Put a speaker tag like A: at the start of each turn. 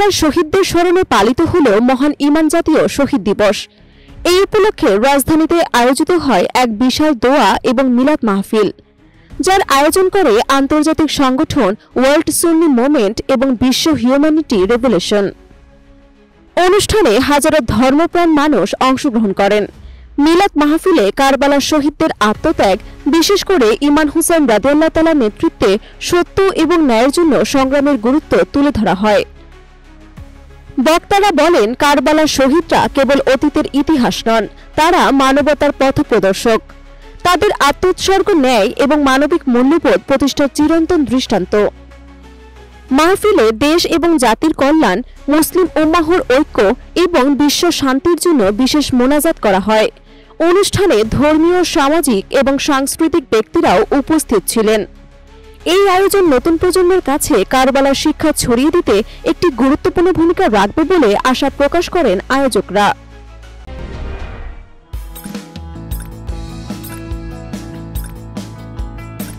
A: কারবালার শহীদদের স্মরণে পালিত হল মহান ঈমান জাতীয় শহীদ দিবস। এই উপলক্ষে রাজধানীতে আয়োজিত হয় এক বিশাল দোয়া এবং মিলাদ মাহফিল, যার আয়োজন করে আন্তর্জাতিক সংগঠন ওয়ার্ল্ড সুন্নি মুভমেন্ট এবং বিশ্ব হিউম্যানিটি রেভলিউশন। অনুষ্ঠানে হাজারো ধর্মপ্রাণ মানুষ অংশগ্রহণ করেন। মিলাদ মাহফিলে কারবালার শহীদদের আত্মত্যাগ, বিশেষ করে ইমাম হুসাইন রাদিয়াল্লাহু তাআলার নেতৃত্বে সত্য এবং ন্যায়ের জন্য সংগ্রামের গুরুত্ব তুলে ধরা হয়। বক্তারা বলেন, কারবালার শহীদরা কেবল অতীতের ইতিহাস নন, তারা মানবতার পথপ্রদর্শক। তাদের আত্মোৎসর্গ ন্যায় এবং মানবিক মূল্যবোধ প্রতিষ্ঠার চিরন্তন দৃষ্টান্ত। মাহফিলে দেশ এবং জাতির কল্যাণ, মুসলিম উম্মাহর ঐক্য এবং বিশ্ব শান্তির জন্য বিশেষ মোনাজাত করা হয়। অনুষ্ঠানে ধর্মীয়, সামাজিক এবং সাংস্কৃতিক ব্যক্তিরাও উপস্থিত ছিলেন। এই আয়োজন নতুন প্রজন্মের কাছে কারবালার শিক্ষা ছড়িয়ে দিতে একটি গুরুত্বপূর্ণ ভূমিকা রাখবে বলে আশা প্রকাশ করেন আয়োজকরা।